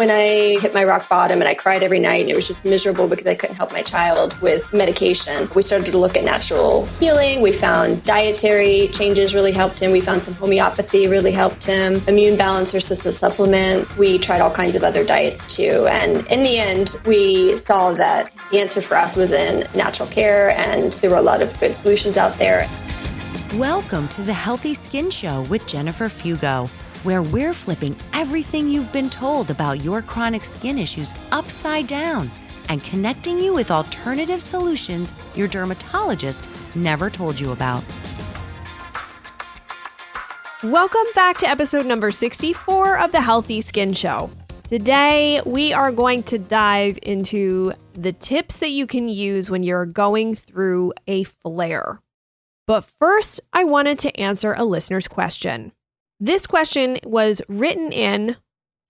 when I hit my rock bottom and I cried every night and it was just miserable because I couldn't help my child with medication, we started to look at natural healing. We found dietary changes really helped him. We found some homeopathy really helped him. Immune balancers, just a supplement. We tried all kinds of other diets too. And in the end, we saw that the answer for us was in natural care, and there were a lot of good solutions out there. Welcome to the Healthy Skin Show with Jennifer Fugo, where we're flipping everything you've been told about your chronic skin issues upside down and connecting you with alternative solutions your dermatologist never told you about. Welcome back to episode number 64 of the Healthy Skin Show. Today, we are going to dive into the tips that you can use when you're going through a flare. But first, I wanted to answer a listener's question. This question was written in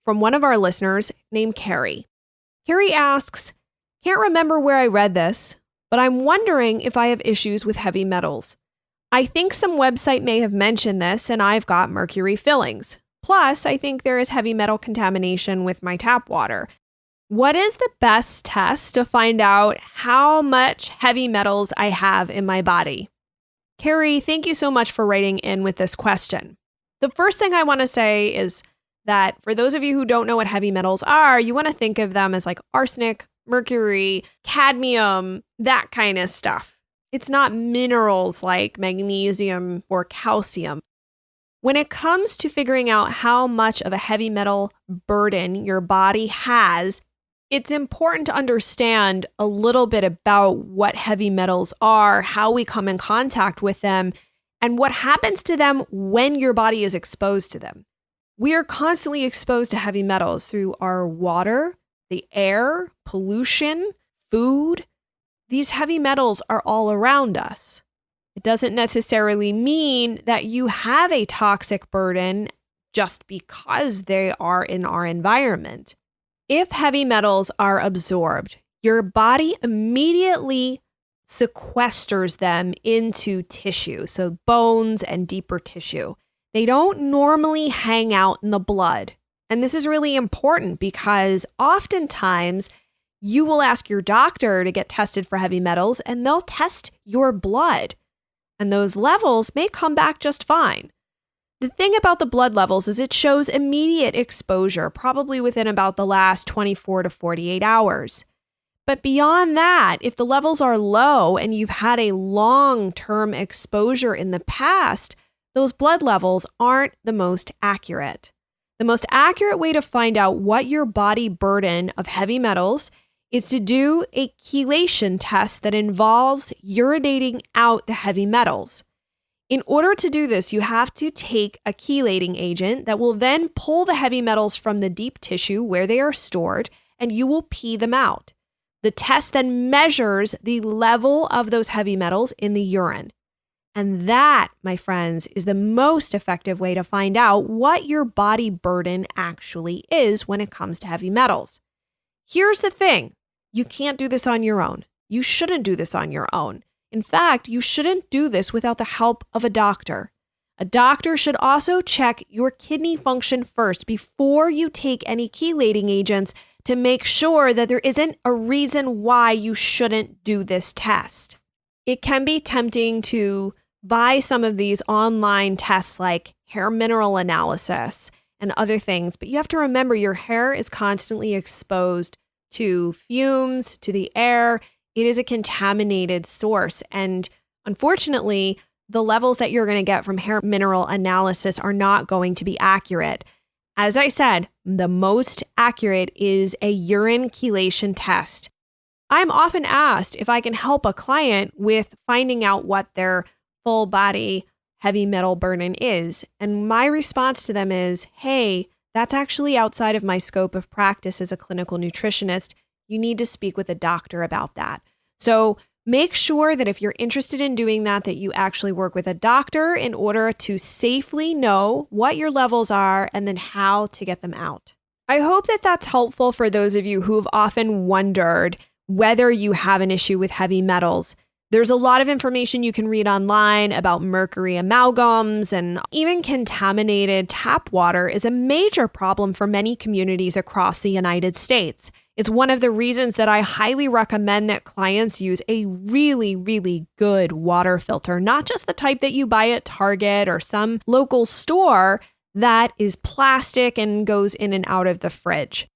from one of our listeners named Carrie. Carrie asks, "Can't remember where I read this, but I'm wondering if I have issues with heavy metals. I think some website may have mentioned this and I've got mercury fillings. Plus, I think there is heavy metal contamination with my tap water. What is the best test to find out how much heavy metals I have in my body?" Carrie, thank you so much for writing in with this question. The first thing I want to say is that for those of you who don't know what heavy metals are, you want to think of them as like arsenic, mercury, cadmium, that kind of stuff. It's not minerals like magnesium or calcium. When it comes to figuring out how much of a heavy metal burden your body has, it's important to understand a little bit about what heavy metals are, how we come in contact with them, and what happens to them when your body is exposed to them. We are constantly exposed to heavy metals through our water, the air, pollution, food. These heavy metals are all around us. It doesn't necessarily mean that you have a toxic burden just because they are in our environment. If heavy metals are absorbed, your body immediately sequesters them into tissue, so bones and deeper tissue. They don't normally hang out in the blood. And this is really important because oftentimes you will ask your doctor to get tested for heavy metals and they'll test your blood. And those levels may come back just fine. The thing about the blood levels is it shows immediate exposure, probably within about the last 24 to 48 hours. But beyond that, if the levels are low and you've had a long-term exposure in the past, those blood levels aren't the most accurate. The most accurate way to find out what your body burden of heavy metals is to do a chelation test that involves urinating out the heavy metals. In order to do this, you have to take a chelating agent that will then pull the heavy metals from the deep tissue where they are stored, and you will pee them out. The test then measures the level of those heavy metals in the urine. And that, my friends, is the most effective way to find out what your body burden actually is when it comes to heavy metals. Here's the thing. You can't do this on your own. You shouldn't do this on your own. In fact, you shouldn't do this without the help of a doctor. A doctor should also check your kidney function first before you take any chelating agents to make sure that there isn't a reason why you shouldn't do this test. It can be tempting to buy some of these online tests like hair mineral analysis and other things, but you have to remember your hair is constantly exposed to fumes, to the air. It is a contaminated source. And unfortunately, the levels that you're going to get from hair mineral analysis are not going to be accurate. As I said, the most accurate is a urine chelation test. I'm often asked if I can help a client with finding out what their full body heavy metal burden is. And my response to them is, hey, that's actually outside of my scope of practice as a clinical nutritionist. You need to speak with a doctor about that. So make sure that if you're interested in doing that, that you actually work with a doctor in order to safely know what your levels are and then how to get them out. I hope that that's helpful for those of you who have often wondered whether you have an issue with heavy metals. There's a lot of information you can read online about mercury amalgams, and even contaminated tap water is a major problem for many communities across the United States. It's one of the reasons that I highly recommend that clients use a really, really good water filter, not just the type that you buy at Target or some local store that is plastic and goes in and out of the fridge.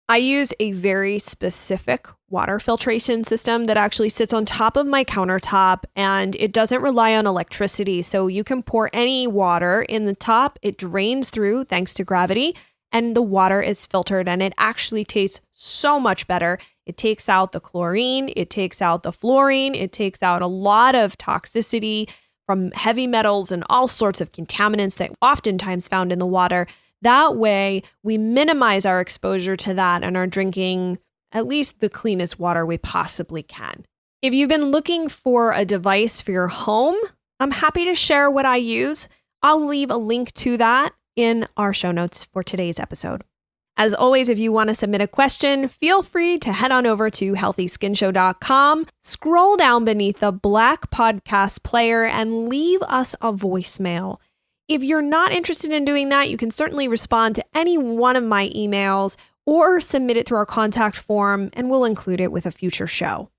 I use a very specific water filtration system that actually sits on top of my countertop, and it doesn't rely on electricity. So you can pour any water in the top, it drains through thanks to gravity, and the water is filtered, and it actually tastes so much better. It takes out the chlorine, it takes out the fluorine, it takes out a lot of toxicity from heavy metals and all sorts of contaminants that oftentimes found in the water. That way, we minimize our exposure to that and are drinking at least the cleanest water we possibly can. If you've been looking for a device for your home, I'm happy to share what I use. I'll leave a link to that in our show notes for today's episode. As always, if you want to submit a question, feel free to head on over to healthyskinshow.com, scroll down beneath the black podcast player, and leave us a voicemail. If you're not interested in doing that, you can certainly respond to any one of my emails or submit it through our contact form, and we'll include it with a future show.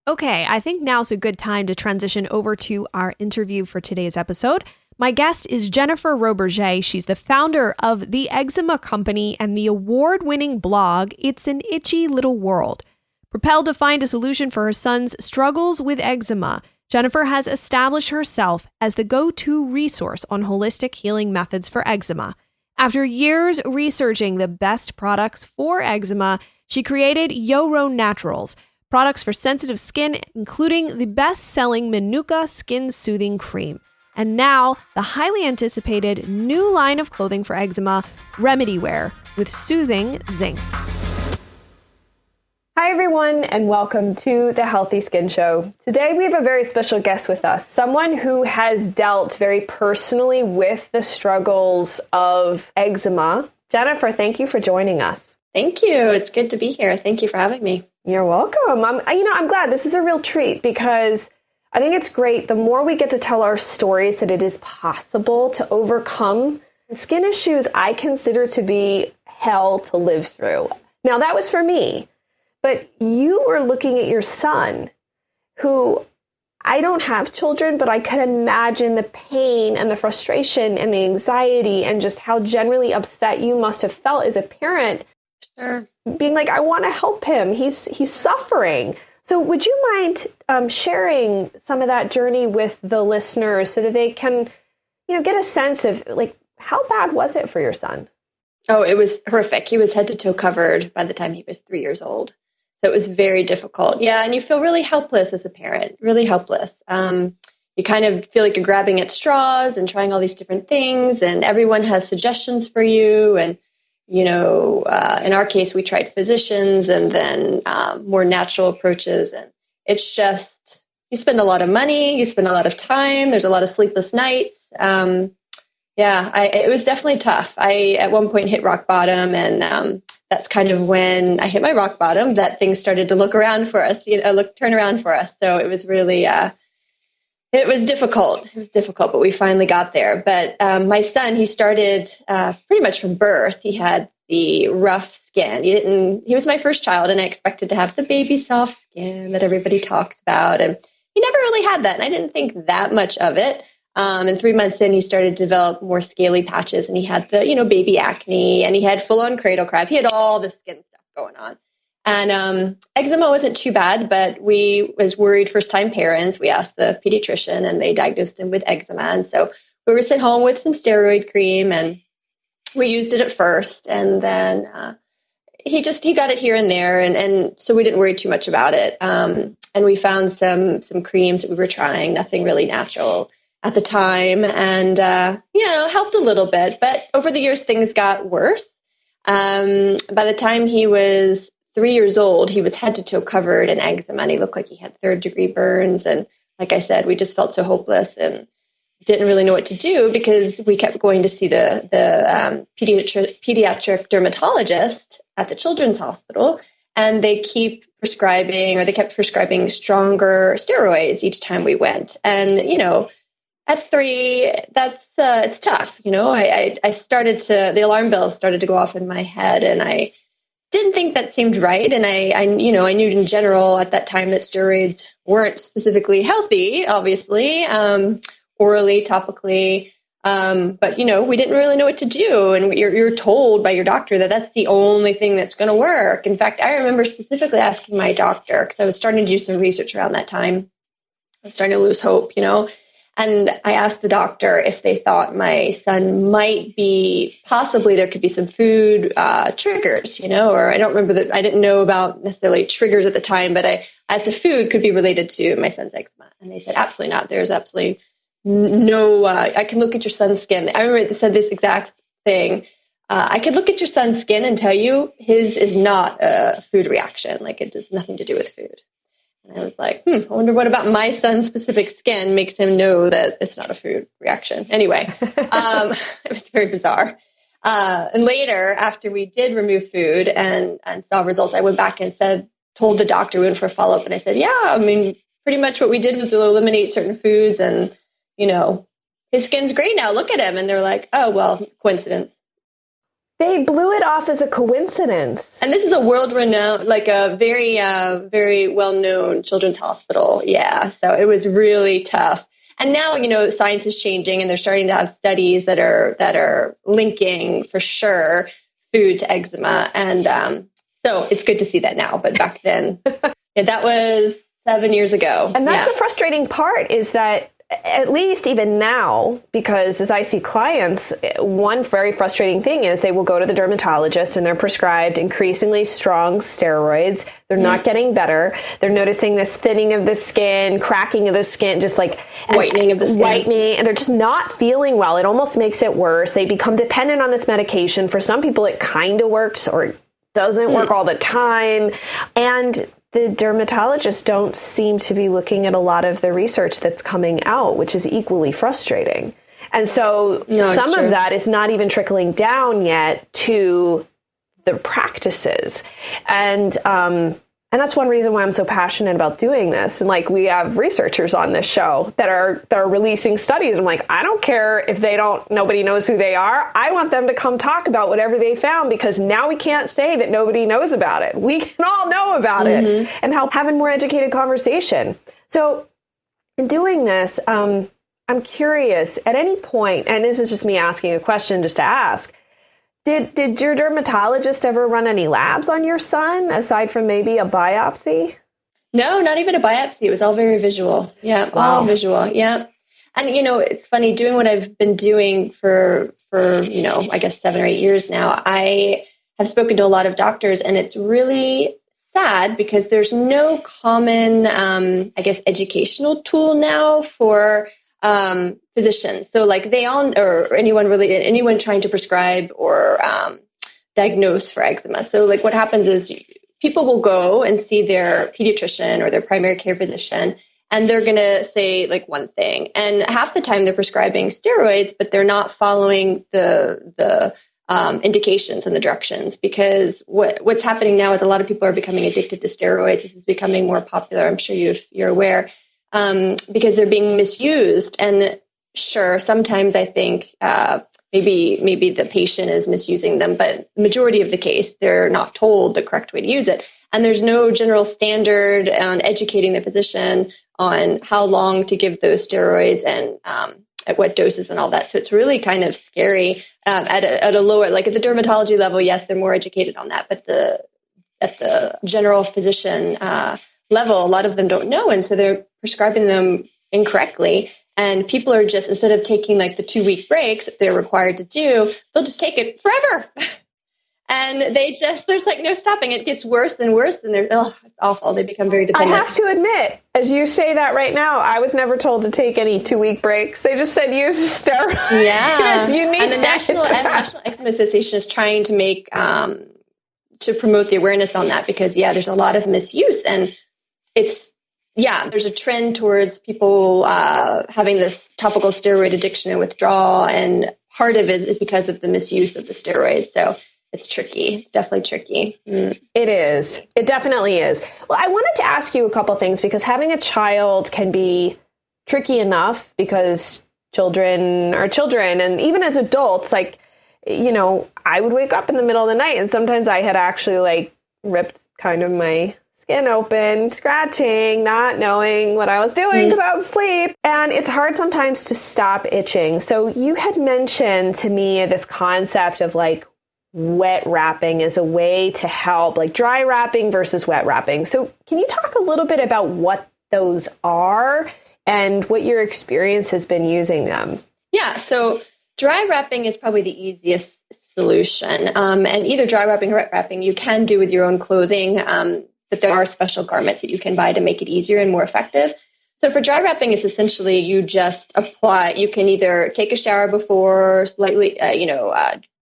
Okay, I think now's a good time to transition over to our interview for today's episode. My guest is Jennifer Roberge. She's the founder of the Eczema Company and the award-winning blog, It's an Itchy Little World. Propelled to find a solution for her son's struggles with eczema, Jennifer has established herself as the go-to resource on holistic healing methods for eczema. After years researching the best products for eczema, she created YoRo Naturals, products for sensitive skin, including the best-selling Manuka Skin Soothing Cream. And now, the highly anticipated new line of clothing for eczema, Remedywear, with soothing zinc. Hi, everyone, and welcome to the Healthy Skin Show. Today, we have a very special guest with us, someone who has dealt very personally with the struggles of eczema. Jennifer, thank you for joining us. Thank you. It's good to be here. Thank you for having me. You're welcome. I'm glad. This is a real treat because I think it's great. The more we get to tell our stories that it is possible to overcome skin issues, I consider to be hell to live through. Now, that was for me. But you were looking at your son, who I don't have children, but I can imagine the pain and the frustration and the anxiety and just how generally upset you must have felt as a parent. Sure. Being like, I want to help him. He's suffering. So would you mind sharing some of that journey with the listeners so that they can, get a sense of like, how bad was it for your son? Oh, it was horrific. He was head to toe covered by the time he was 3 years old. So it was very difficult. Yeah. And you feel really helpless as a parent, really helpless. You kind of feel like you're grabbing at straws and trying all these different things, and everyone has suggestions for you. And, in our case, we tried physicians and then more natural approaches. And it's just, you spend a lot of money, you spend a lot of time. There's a lot of sleepless nights. It was definitely tough. I, at one point, hit rock bottom, and that's kind of when I hit my rock bottom that things started to look around for us, turn around for us. So it was really, it was difficult. It was difficult, but we finally got there. But my son, he started pretty much from birth. He had the rough skin. He was my first child, and I expected to have the baby soft skin that everybody talks about. And he never really had that. And I didn't think that much of it. And 3 months in, he started to develop more scaly patches, and he had the, baby acne, and he had full-on cradle crab. He had all the skin stuff going on. And eczema wasn't too bad, but we was worried first-time parents. We asked the pediatrician, and they diagnosed him with eczema. And so we were sent home with some steroid cream, and we used it at first. And then he got it here and there, and so we didn't worry too much about it. And we found some creams that we were trying, nothing really natural at the time, and helped a little bit, but over the years things got worse. By the time he was 3 years old, he was head to toe covered in eczema, and he looked like he had third-degree burns. And like I said, we just felt so hopeless and didn't really know what to do, because we kept going to see the pediatric dermatologist at the children's hospital, and they kept prescribing stronger steroids each time we went. And, at 3, that's, it's tough. I started the alarm bells started to go off in my head, and I didn't think that seemed right. And I knew in general at that time that steroids weren't specifically healthy, obviously, orally, topically. But, we didn't really know what to do. And you're told by your doctor that that's the only thing that's going to work. In fact, I remember specifically asking my doctor, because I was starting to do some research around that time. I was starting to lose hope, And I asked the doctor if they thought my son might be, possibly there could be some food triggers, or I don't remember that. I didn't know about necessarily triggers at the time, but I asked if food could be related to my son's eczema. And they said, absolutely not. There's absolutely no, I can look at your son's skin. I remember they said this exact thing. I could look at your son's skin and tell you his is not a food reaction. Like, it has nothing to do with food. And I was like, I wonder what about my son's specific skin makes him know that it's not a food reaction. Anyway, it was very bizarre. And later, after we did remove food and saw results, I went back and told the doctor, we went for a follow-up, and I said, pretty much what we did was to eliminate certain foods, and, his skin's great now. Look at him. And they're like, oh, well, coincidence. They blew it off as a coincidence. And this is a world-renowned, like a very, very well-known children's hospital. Yeah, so it was really tough. And now, science is changing, and they're starting to have studies that are linking, for sure, food to eczema. And so it's good to see that now. But back then, that was 7 years ago. And that's the frustrating part, is that at least even now, because as I see clients, one very frustrating thing is they will go to the dermatologist and they're prescribed increasingly strong steroids. They're not getting better. They're noticing this thinning of the skin, cracking of the skin, just like whitening of the skin. And they're just not feeling well. It almost makes it worse. They become dependent on this medication. For some people, it kind of works or it doesn't work all the time. And the dermatologists don't seem to be looking at a lot of the research that's coming out, which is equally frustrating. And so some of that is not even trickling down yet to the practices. And that's one reason why I'm so passionate about doing this. And like, we have researchers on this show that are releasing studies. I'm like, I don't care if nobody knows who they are. I want them to come talk about whatever they found, because now we can't say that nobody knows about it. We can all know about it and help have a more educated conversation. So in doing this, I'm curious, at any point, and this is just me asking a question just to ask, Did your dermatologist ever run any labs on your son, aside from maybe a biopsy? No, not even a biopsy. It was all very visual. Yeah, all visual. Yeah. And, it's funny, doing what I've been doing for I guess 7 or 8 years now, I have spoken to a lot of doctors, and it's really sad because there's no common, educational tool now for physicians. So like anyone trying to prescribe or diagnose for eczema. So like what happens is people will go and see their pediatrician or their primary care physician, and they're going to say like one thing. And half the time they're prescribing steroids, but they're not following the indications and the directions, because what's happening now is a lot of people are becoming addicted to steroids. This is becoming more popular. I'm sure you're aware. Because they're being misused. And sure, sometimes I think maybe the patient is misusing them, but the majority of the case, they're not told the correct way to use it. And there's no general standard on educating the physician on how long to give those steroids and at what doses and all that. So it's really kind of scary at a lower, like at the dermatology level. Yes, they're more educated on that, but at the general physician level, a lot of them don't know, and so they're prescribing them incorrectly. And people are just, instead of taking like the 2-week breaks that they're required to do, they'll just take it forever. And there's like no stopping. It gets worse and worse, and it's awful. They become very dependent. I have to admit, as you say that right now, I was never told to take any 2-week breaks. They just said use a steroid. Yeah. You need and the National Eczema Association is trying to make, to promote the awareness on that, because there's a lot of misuse, and there's a trend towards people having this topical steroid addiction and withdrawal, and part of it is because of the misuse of the steroids. So it's tricky. It's definitely tricky. It is. It definitely is. Well, I wanted to ask you a couple things because having a child can be tricky enough because children are children. And even as adults, like, you know, I would wake up in the middle of the night and sometimes I had actually like ripped kind of my skin open, scratching, not knowing what I was doing because I was asleep. And it's hard sometimes to stop itching. So you had mentioned to me this concept of like wet wrapping as a way to help, like dry wrapping versus wet wrapping. So can you talk a little bit about what those are and what your experience has been using them? Yeah, so dry wrapping is probably the easiest solution. And either dry wrapping or wet wrapping you can do with your own clothing, but there are special garments that you can buy to make it easier and more effective. So for dry wrapping, it's essentially you just apply, you can either take a shower before, slightly,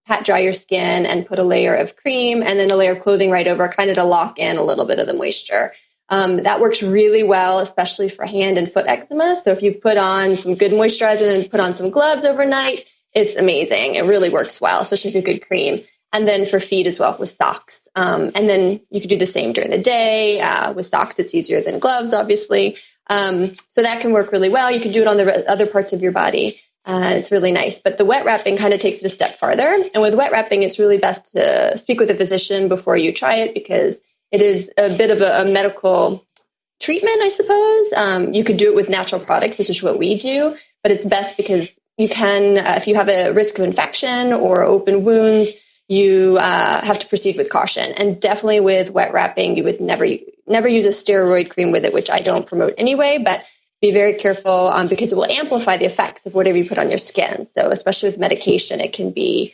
pat dry your skin and put a layer of cream and then a layer of clothing right over, kind of to lock in a little bit of the moisture. That works really well, especially for hand and foot eczema. So if you put on some good moisturizer and put on some gloves overnight, it's amazing. It really works well, especially if you have good cream. And then for feet as well with socks. And then you could do the same during the day. With socks, it's easier than gloves, obviously. So that can work really well. You can do it on the other parts of your body. It's really nice. But the wet wrapping kind of takes it a step farther. And with wet wrapping, it's really best to speak with a physician before you try it because it is a bit of a medical treatment, I suppose. You could do it with natural products. This is what we do. But it's best because you can, if you have a risk of infection or open wounds, you have to proceed with caution. And definitely with wet wrapping, you would never use a steroid cream with it, which I don't promote anyway. But be very careful because it will amplify the effects of whatever you put on your skin. So especially with medication, it can be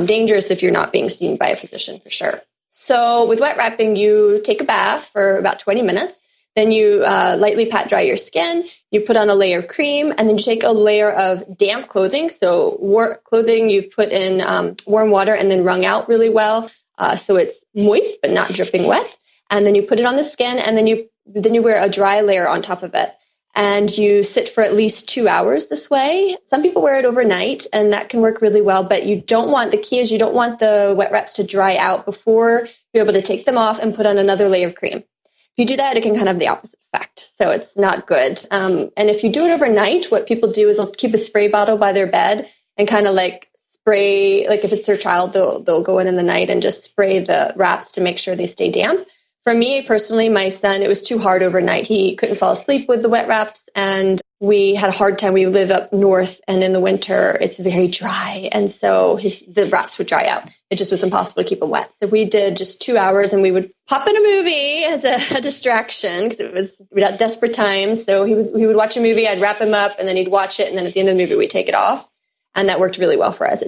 dangerous if you're not being seen by a physician for sure. So with wet wrapping, you take a bath for about 20 minutes. Then you lightly pat dry your skin. You put on a layer of cream, and then you take a layer of damp clothing. So clothing you put in warm water and then wrung out really well, so it's moist but not dripping wet. And then you put it on the skin, and then you wear a dry layer on top of it. And you sit for at least 2 hours this way. Some people wear it overnight, and that can work really well. But the key is you don't want the wet wraps to dry out before you're able to take them off and put on another layer of cream. If you do that, it can kind of have the opposite effect. So it's not good. And if you do it overnight, what people do is they'll keep a spray bottle by their bed and kind of like spray, like if it's their child, they'll go in the night and just spray the wraps to make sure they stay damp. For me personally, my son, it was too hard overnight. He couldn't fall asleep with the wet wraps, and we had a hard time. We live up north, and in the winter, it's very dry, and so the wraps would dry out. It just was impossible to keep them wet. So we did just 2 hours, and we would pop in a movie as a distraction because we had desperate times. So he would watch a movie, I'd wrap him up, and then he'd watch it, and then at the end of the movie, we'd take it off, and that worked really well for us.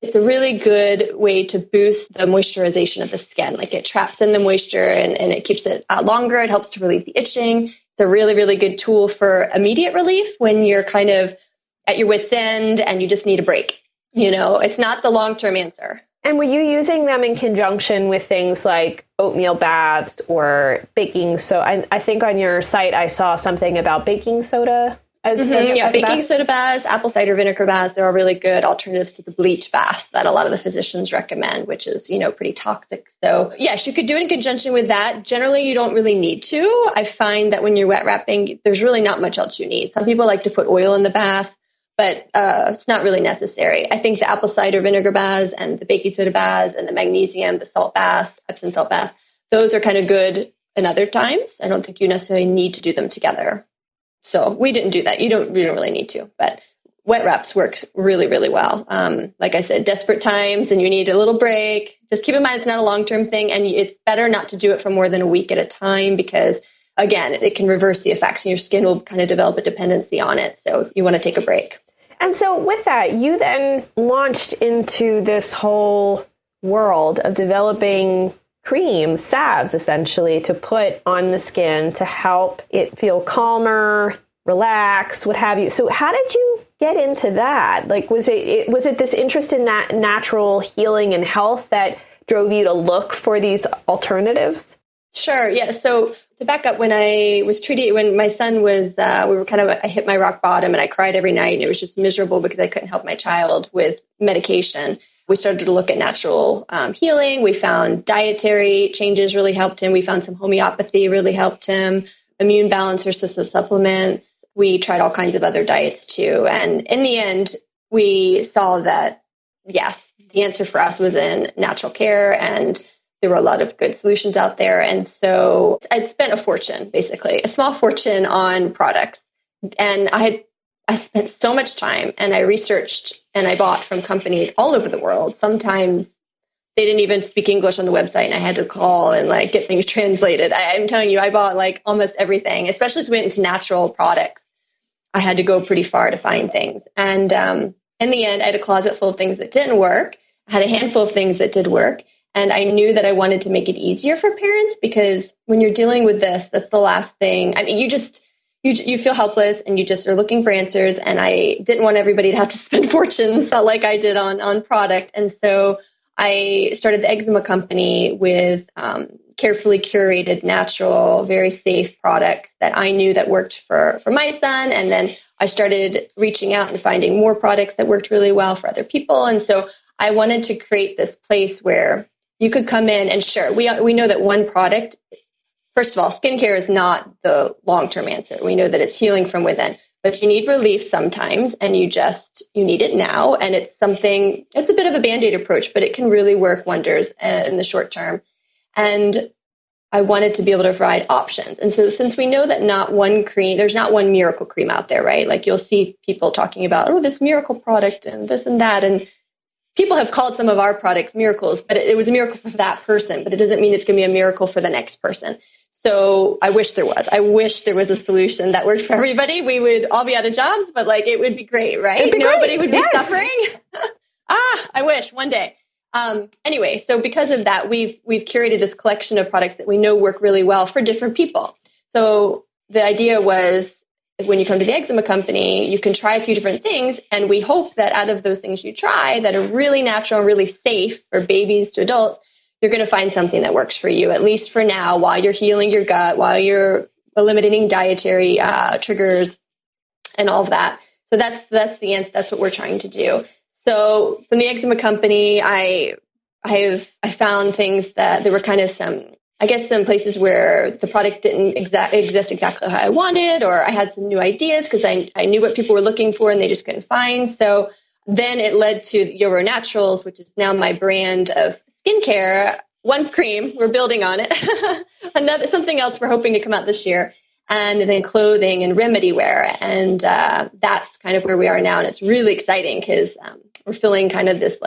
It's a really good way to boost the moisturization of the skin. Like it traps in the moisture and it keeps it longer. It helps to relieve the itching. It's a really, really good tool for immediate relief when you're kind of at your wit's end and you just need a break. You know, it's not the long-term answer. And were you using them in conjunction with things like oatmeal baths or baking soda? I think on your site I saw something about baking soda. Baking soda baths, apple cider vinegar baths, they're all really good alternatives to the bleach baths that a lot of the physicians recommend, which is, pretty toxic. So yes, you could do it in conjunction with that. Generally, you don't really need to. I find that when you're wet wrapping, there's really not much else you need. Some people like to put oil in the bath, but it's not really necessary. I think the apple cider vinegar baths and the baking soda baths and the magnesium, the salt baths, Epsom salt baths, those are kind of good in other times. I don't think you necessarily need to do them together. So we didn't do that. You don't really need to, but wet wraps works really, really well. Like I said, desperate times and you need a little break. Just keep in mind it's not a long-term thing, and it's better not to do it for more than a week at a time because, again, it can reverse the effects and your skin will kind of develop a dependency on it. So you want to take a break. And so with that, you then launched into this whole world of developing creams, salves, essentially, to put on the skin to help it feel calmer, relax, what have you. So how did you get into that? Like, was it this interest in natural healing and health that drove you to look for these alternatives? Sure. Yeah. So to back up, when my son was, I hit my rock bottom and I cried every night and it was just miserable because I couldn't help my child with medication. We started to look at natural healing. We found dietary changes really helped him. We found some homeopathy really helped him, immune balancers, so supplements. We tried all kinds of other diets too. And in the end, we saw that, yes, the answer for us was in natural care, and there were a lot of good solutions out there. And so I'd spent a fortune, basically, a small fortune on products. And I spent so much time, and I researched and I bought from companies all over the world. Sometimes they didn't even speak English on the website, and I had to call and like get things translated. I'm telling you, I bought like almost everything, especially as we went into natural products. I had to go pretty far to find things. And in the end, I had a closet full of things that didn't work. I had a handful of things that did work. And I knew that I wanted to make it easier for parents, because when you're dealing with this, that's the last thing. I mean, you feel helpless and you just are looking for answers. And I didn't want everybody to have to spend fortunes like I did on product. And so I started the Eczema Company with carefully curated, natural, very safe products that I knew that worked for my son. And then I started reaching out and finding more products that worked really well for other people. And so I wanted to create this place where you could come in and sure, we know that one product, first of all, skincare is not the long-term answer. We know that it's healing from within, but you need relief sometimes, and you need it now. And it's a bit of a Band-Aid approach, but it can really work wonders in the short term. And I wanted to be able to provide options. And so since we know that there's not one miracle cream out there, right? Like you'll see people talking about, oh, this miracle product and this and that. And people have called some of our products miracles, but it was a miracle for that person, but it doesn't mean it's going to be a miracle for the next person. So I wish there was. I wish there was a solution that worked for everybody. We would all be out of jobs, but like it would be great, right? Nobody would be suffering. I wish one day. Anyway, so because of that, we've curated this collection of products that we know work really well for different people. So the idea was, when you come to the Eczema Company, you can try a few different things, and we hope that out of those things you try that are really natural and really safe for babies to adults, you're going to find something that works for you, at least for now, while you're healing your gut, while you're eliminating dietary triggers and all of that. So that's the answer. That's what we're trying to do. So from the Eczema Company, I found things that there were kind of some places where the product didn't exist exactly how I wanted, or I had some new ideas because I knew what people were looking for and they just couldn't find. So then it led to YoRo Naturals, which is now my brand of skincare. One cream, we're building on it. Something else we're hoping to come out this year. And then clothing and Remedywear. And that's kind of where we are now. And it's really exciting because we're filling kind of this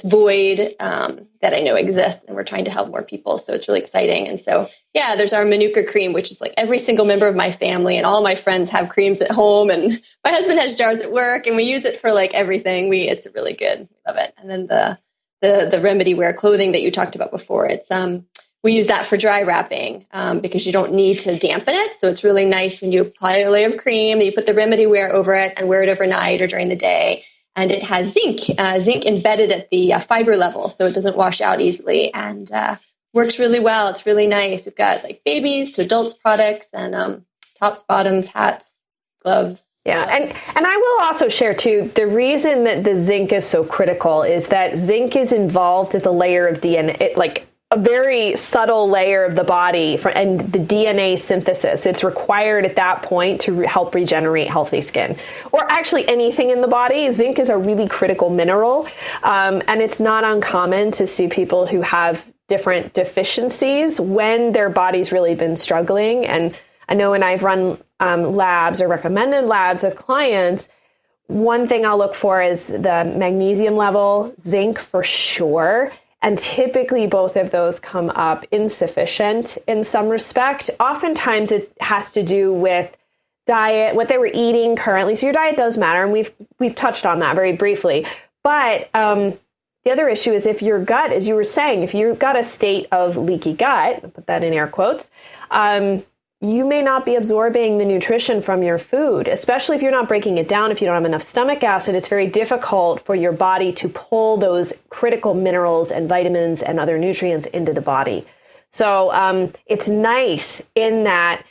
void that I know exists, and we're trying to help more people. So it's really exciting. And so, yeah, there's our Manuka cream, which is like every single member of my family and all my friends have creams at home. And my husband has jars at work, and we use it for like everything. It's really good. We love it. And then the Remedywear clothing that you talked about before, it's we use that for dry wrapping because you don't need to dampen it. So it's really nice when you apply a layer of cream, you put the Remedywear over it and wear it overnight or during the day. And it has zinc embedded at the fiber level, so it doesn't wash out easily, and works really well. It's really nice. We've got like babies to adults products, and tops, bottoms, hats, gloves. Yeah, and I will also share too, the reason that the zinc is so critical is that zinc is involved at the layer of DNA, like a very subtle layer of the body and the DNA synthesis. It's required at that point to help regenerate healthy skin, or actually anything in the body. Zinc is a really critical mineral, and it's not uncommon to see people who have different deficiencies when their body's really been struggling. And I know when I've run labs or recommended labs with clients, one thing I'll look for is the magnesium level, zinc for sure. And typically both of those come up insufficient in some respect. Oftentimes it has to do with diet, what they were eating currently. So your diet does matter, and we've touched on that very briefly. But the other issue is if your gut, as you were saying, if you've got a state of leaky gut, I'll put that in air quotes, you may not be absorbing the nutrition from your food, especially if you're not breaking it down. If you don't have enough stomach acid, it's very difficult for your body to pull those critical minerals and vitamins and other nutrients into the body. So it's nice in that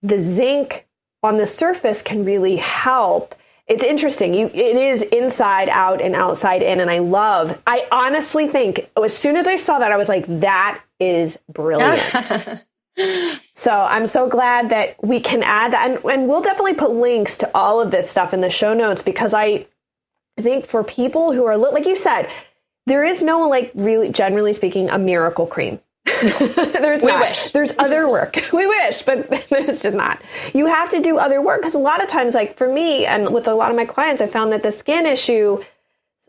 the zinc on the surface can really help. It's interesting. It is inside out and outside in. And I honestly think as soon as I saw that, I was like, that is brilliant. So I'm so glad that we can add that. And we'll definitely put links to all of this stuff in the show notes, because I think for people who are, like you said, there is no, like, really, generally speaking, a miracle cream. There's we not. Wish. There's other work. We wish, but there's just not. You have to do other work, because a lot of times, like for me and with a lot of my clients, I found that the skin issue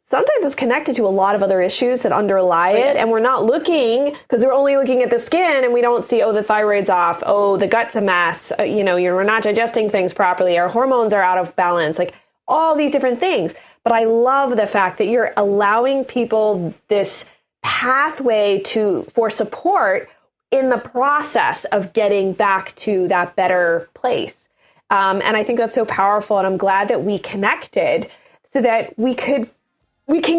sometimes is connected to a lot of other issues that underlie it. And we're not looking, because we're only looking at the skin and we don't see, oh, the thyroid's off. Oh, the gut's a mess. You're not digesting things properly. Our hormones are out of balance. Like all these different things. But I love the fact that you're allowing people this pathway for support in the process of getting back to that better place. And I think that's so powerful. And I'm glad that we connected so that we can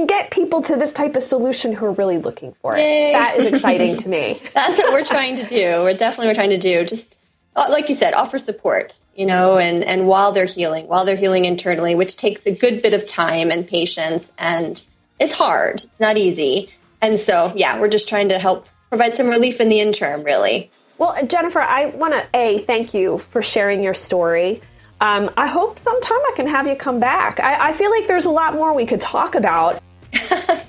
get people to this type of solution who are really looking for it. Yay. That is exciting to me. That's what we're trying to do. We're trying to do. Just like you said, offer support, and while they're healing internally, which takes a good bit of time and patience, and it's hard, it's not easy. And so, we're just trying to help provide some relief in the interim, really. Well, Jennifer, I want to, thank you for sharing your story. I hope sometime I can have you come back. I feel like there's a lot more we could talk about.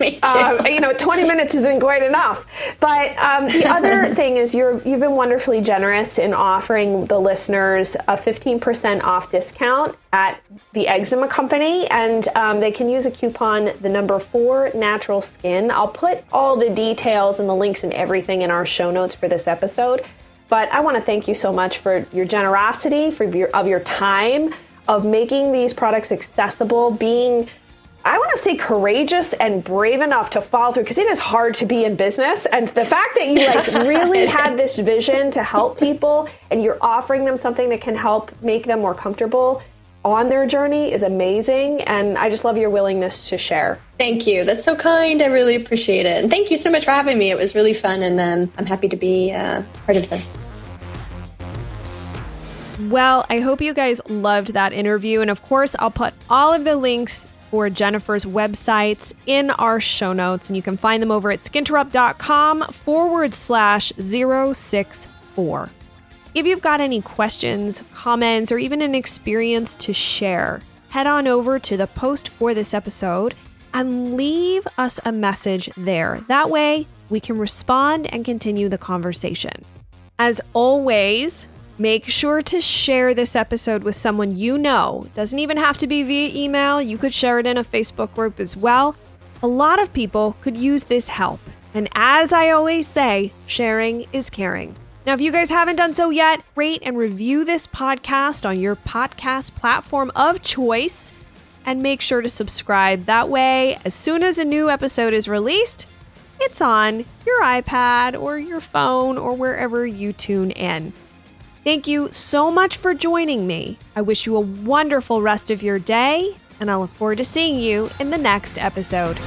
Me too. 20 minutes isn't quite enough. But the other thing is you've been wonderfully generous in offering the listeners a 15% off discount at the Eczema Company. And they can use a coupon, the number 4 Natural Skin. I'll put all the details and the links and everything in our show notes for this episode. But I want to thank you so much for your generosity, for your time, of making these products accessible, being, I want to say, courageous and brave enough to follow through, because it is hard to be in business. And the fact that you really had this vision to help people and you're offering them something that can help make them more comfortable on their journey is amazing. And I just love your willingness to share. Thank you. That's so kind. I really appreciate it. And thank you so much for having me. It was really fun, and I'm happy to be part of this. Well, I hope you guys loved that interview. And of course, I'll put all of the links for Jennifer's websites in our show notes. And you can find them over at skinterrupt.com/064. If you've got any questions, comments, or even an experience to share, head on over to the post for this episode and leave us a message there. That way we can respond and continue the conversation. As always, make sure to share this episode with someone you know. Doesn't even have to be via email. You could share it in a Facebook group as well. A lot of people could use this help. And as I always say, sharing is caring. Now, if you guys haven't done so yet, rate and review this podcast on your podcast platform of choice, and make sure to subscribe. That way, as soon as a new episode is released, it's on your iPad or your phone or wherever you tune in. Thank you so much for joining me. I wish you a wonderful rest of your day, and I look forward to seeing you in the next episode.